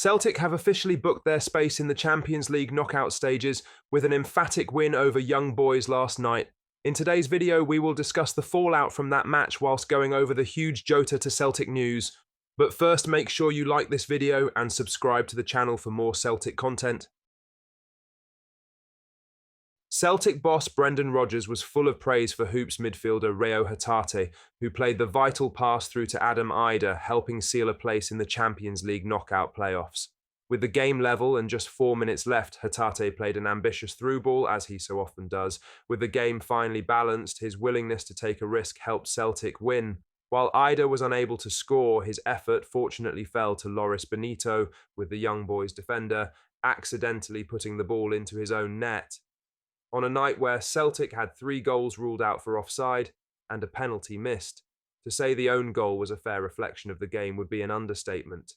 Celtic have officially booked their space in the Champions League knockout stages with an emphatic win over Young Boys last night. In today's video, we will discuss the fallout from that match whilst going over the huge Jota to Celtic news. But first, make sure you like this video and subscribe to the channel for more Celtic content. Celtic boss Brendan Rodgers was full of praise for Hoops midfielder Hatte, who played the vital pass through to Eder, helping seal a place in the Champions League knockout playoffs. With the game level and just 4 minutes left, Hatte played an ambitious through ball, as he so often does. With the game finally balanced, his willingness to take a risk helped Celtic win. While Eder was unable to score, his effort fortunately fell to Loris Benito, with the Young Boys defender accidentally putting the ball into his own net. On a night where Celtic had 3 goals ruled out for offside and a penalty missed, to say the own goal was a fair reflection of the game would be an understatement.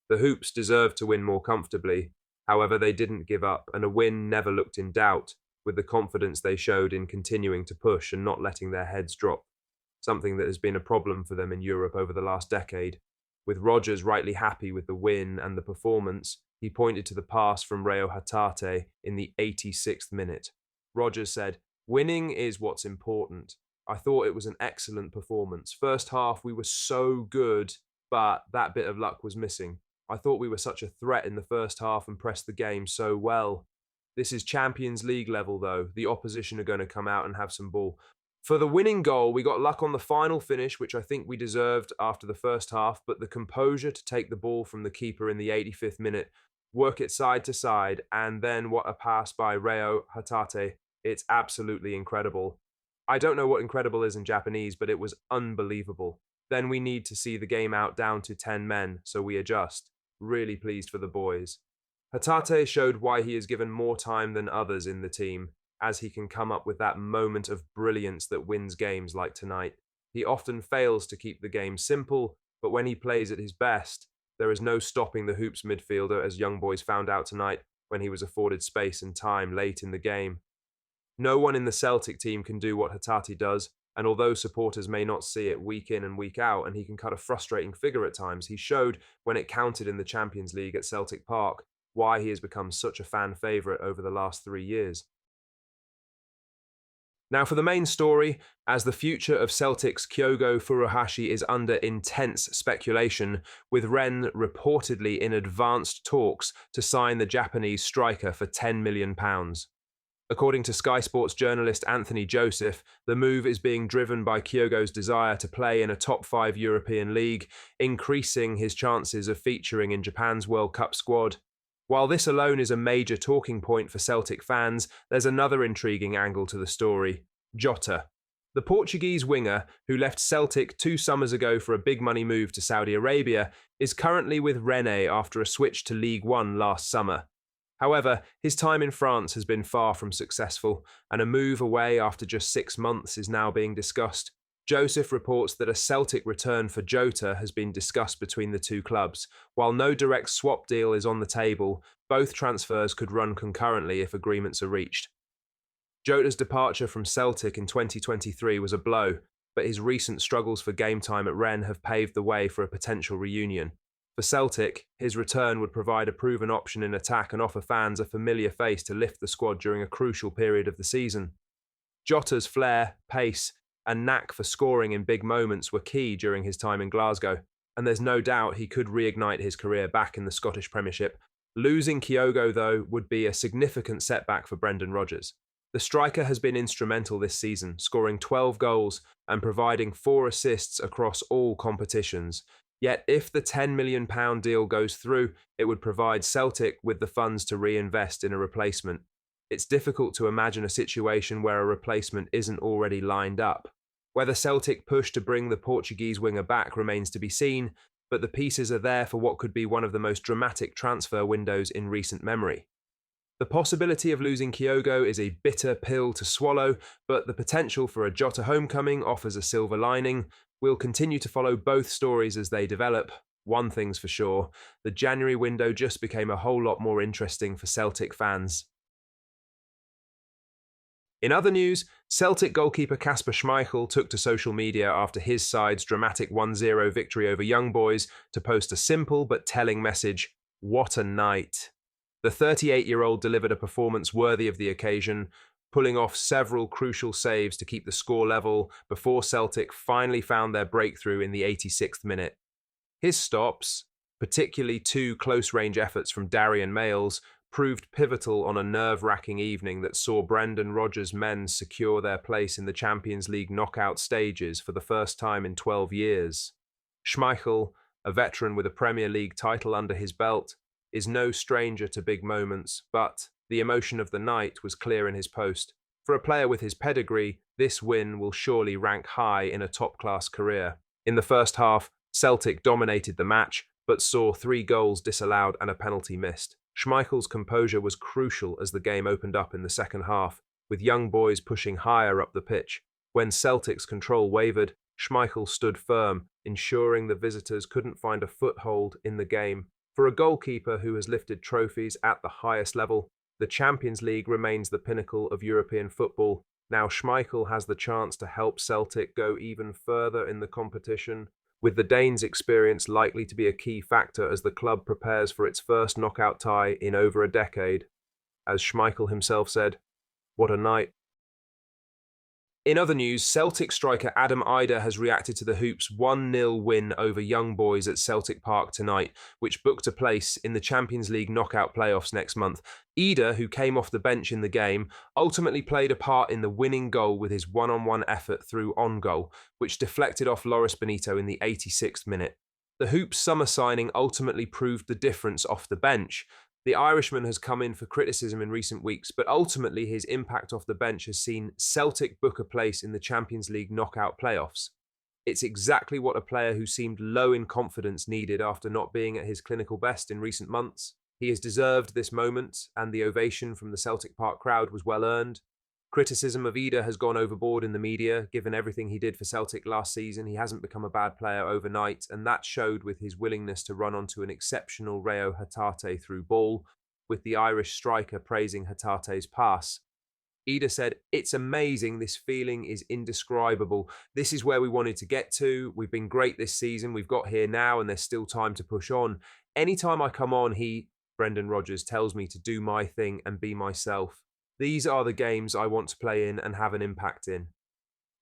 The Hoops deserved to win more comfortably, however they didn't give up, and a win never looked in doubt, with the confidence they showed in continuing to push and not letting their heads drop, something that has been a problem for them in Europe over the last decade. With Rodgers rightly happy with the win and the performance, he pointed to the pass from Hatte in the 86th minute. Rodgers said, "Winning is what's important. I thought it was an excellent performance. First half we were so good, but that bit of luck was missing. I thought we were such a threat in the first half and pressed the game so well. This is Champions League level though. The opposition are going to come out and have some ball. For the winning goal, we got luck on the final finish, which I think we deserved after the first half, but the composure to take the ball from the keeper in the 85th minute, work it side to side, and then what a pass by Hatte. It's absolutely incredible. I don't know what incredible is in Japanese, but it was unbelievable. Then we need to see the game out down to 10 men, so we adjust. Really pleased for the boys. Hatte showed why he is given more time than others in the team, as he can come up with that moment of brilliance that wins games like tonight. He often fails to keep the game simple, but when he plays at his best, there is no stopping the Hoops midfielder, as Young Boys found out tonight when he was afforded space and time late in the game. No one in the Celtic team can do what Hatte does, and although supporters may not see it week in and week out, and he can cut a frustrating figure at times, he showed when it counted in the Champions League at Celtic Park why he has become such a fan favourite over the last 3 years. Now for the main story, as the future of Celtic's Kyogo Furuhashi is under intense speculation, with Rennes reportedly in advanced talks to sign the Japanese striker for £10 million. According to Sky Sports journalist Anthony Joseph, the move is being driven by Kyogo's desire to play in a top 5 European league, increasing his chances of featuring in Japan's World Cup squad. While this alone is a major talking point for Celtic fans, there's another intriguing angle to the story: Jota. The Portuguese winger, who left Celtic 2 summers ago for a big money move to Saudi Arabia, is currently with Rennes after a switch to League One last summer. However, his time in France has been far from successful, and a move away after just 6 months is now being discussed. Joseph reports that a Celtic return for Jota has been discussed between the two clubs. While no direct swap deal is on the table, both transfers could run concurrently if agreements are reached. Jota's departure from Celtic in 2023 was a blow, but his recent struggles for game time at Rennes have paved the way for a potential reunion. For Celtic, his return would provide a proven option in attack and offer fans a familiar face to lift the squad during a crucial period of the season. Jota's flair, pace, and knack for scoring in big moments were key during his time in Glasgow, and there's no doubt he could reignite his career back in the Scottish Premiership. Losing Kyogo, though, would be a significant setback for Brendan Rodgers. The striker has been instrumental this season, scoring 12 goals and providing 4 assists across all competitions. Yet if the £10 million deal goes through, it would provide Celtic with the funds to reinvest in a replacement. It's difficult to imagine a situation where a replacement isn't already lined up. Whether Celtic push to bring the Portuguese winger back remains to be seen, but the pieces are there for what could be one of the most dramatic transfer windows in recent memory. The possibility of losing Kyogo is a bitter pill to swallow, but the potential for a Jota homecoming offers a silver lining. We'll continue to follow both stories as they develop. One thing's for sure, the January window just became a whole lot more interesting for Celtic fans. In other news, Celtic goalkeeper Kasper Schmeichel took to social media after his side's dramatic 1-0 victory over Young Boys to post a simple but telling message: What a night. The 38-year-old delivered a performance worthy of the occasion, pulling off several crucial saves to keep the score level before Celtic finally found their breakthrough in the 86th minute. His stops, particularly two close-range efforts from Darian Males, proved pivotal on a nerve-wracking evening that saw Brendan Rodgers' men secure their place in the Champions League knockout stages for the first time in 12 years. Schmeichel, a veteran with a Premier League title under his belt, is no stranger to big moments, but the emotion of the night was clear in his post. For a player with his pedigree, this win will surely rank high in a top-class career. In the first half, Celtic dominated the match, but saw 3 goals disallowed and a penalty missed. Schmeichel's composure was crucial as the game opened up in the second half, with young boys pushing higher up the pitch. When Celtic's control wavered, Schmeichel stood firm, ensuring the visitors couldn't find a foothold in the game. For a goalkeeper who has lifted trophies at the highest level, the Champions League remains the pinnacle of European football. Now Schmeichel has the chance to help Celtic go even further in the competition, with the Danes' experience likely to be a key factor as the club prepares for its first knockout tie in over a decade. As Schmeichel himself said, "What a night." In other news, Celtic striker Eder has reacted to the Hoops' 1-0 win over Young Boys at Celtic Park tonight, which booked a place in the Champions League knockout playoffs next month. Eder, who came off the bench in the game, ultimately played a part in the winning goal with his one-on-one effort through on goal, which deflected off Loris Benito in the 86th minute. The Hoops' summer signing ultimately proved the difference off the bench. The Irishman has come in for criticism in recent weeks, but ultimately his impact off the bench has seen Celtic book a place in the Champions League knockout playoffs. It's exactly what a player who seemed low in confidence needed after not being at his clinical best in recent months. He has deserved this moment, and the ovation from the Celtic Park crowd was well earned. Criticism of Eder has gone overboard in the media. Given everything he did for Celtic last season, he hasn't become a bad player overnight, and that showed with his willingness to run onto an exceptional Reo Hatte through ball, with the Irish striker praising Hatate's pass. Eder said, "It's amazing, this feeling is indescribable. This is where we wanted to get to. We've been great this season, we've got here now, and there's still time to push on. Anytime I come on, Brendan Rodgers, tells me to do my thing and be myself. These are the games I want to play in and have an impact in."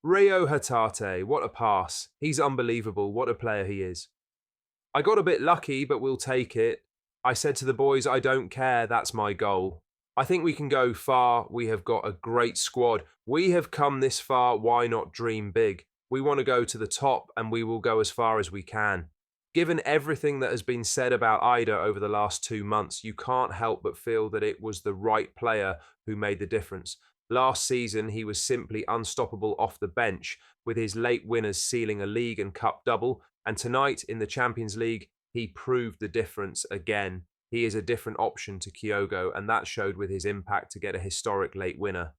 Reo Hatte, what a pass. He's unbelievable, what a player he is. "I got a bit lucky, but we'll take it. I said to the boys, I don't care, that's my goal. I think we can go far, we have got a great squad. We have come this far, why not dream big? We want to go to the top and we will go as far as we can." Given everything that has been said about Eder over the last 2 months, you can't help but feel that it was the right player who made the difference. Last season, he was simply unstoppable off the bench, with his late winners sealing a league and cup double, and tonight in the Champions League, he proved the difference again. He is a different option to Kyogo, and that showed with his impact to get a historic late winner.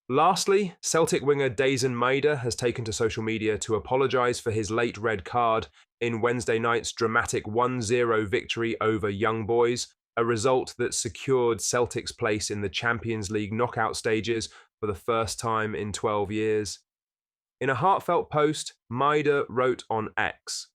Lastly, Celtic winger Dazen Maeda has taken to social media to apologise for his late red card in Wednesday night's dramatic 1-0 victory over Young Boys, a result that secured Celtic's place in the Champions League knockout stages for the first time in 12 years. In a heartfelt post, Maeda wrote on X,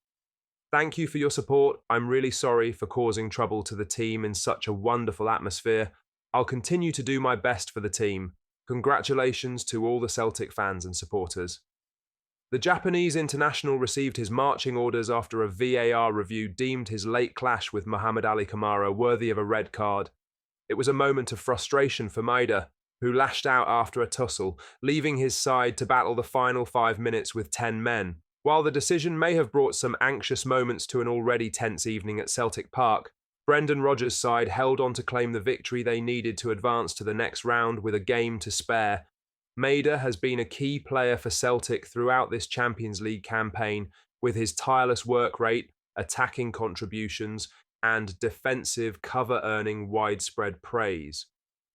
"Thank you for your support. I'm really sorry for causing trouble to the team in such a wonderful atmosphere. I'll continue to do my best for the team. Congratulations to all the Celtic fans and supporters." The Japanese international received his marching orders after a VAR review deemed his late clash with Mohamed Ali Kamara worthy of a red card. It was a moment of frustration for Maeda, who lashed out after a tussle, leaving his side to battle the final 5 minutes with 10 men. While the decision may have brought some anxious moments to an already tense evening at Celtic Park, Brendan Rodgers' side held on to claim the victory they needed to advance to the next round with a game to spare. Maeda has been a key player for Celtic throughout this Champions League campaign, with his tireless work rate, attacking contributions, and defensive cover earning widespread praise.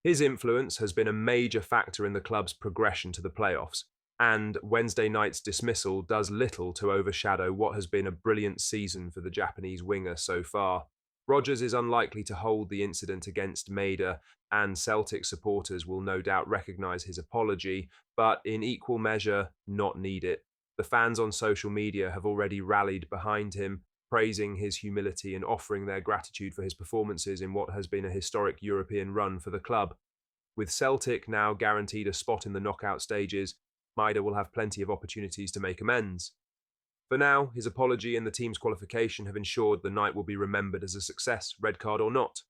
His influence has been a major factor in the club's progression to the playoffs, and Wednesday night's dismissal does little to overshadow what has been a brilliant season for the Japanese winger so far. Rodgers is unlikely to hold the incident against Maeda, and Celtic supporters will no doubt recognise his apology, but in equal measure, not need it. The fans on social media have already rallied behind him, praising his humility and offering their gratitude for his performances in what has been a historic European run for the club. With Celtic now guaranteed a spot in the knockout stages, Eder will have plenty of opportunities to make amends. For now, his apology and the team's qualification have ensured the night will be remembered as a success, red card or not.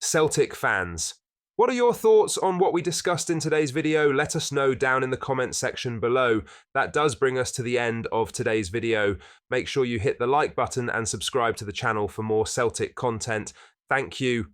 Celtic fans, what are your thoughts on what we discussed in today's video? Let us know down in the comment section below. That does bring us to the end of today's video. Make sure you hit the like button and subscribe to the channel for more Celtic content. Thank you,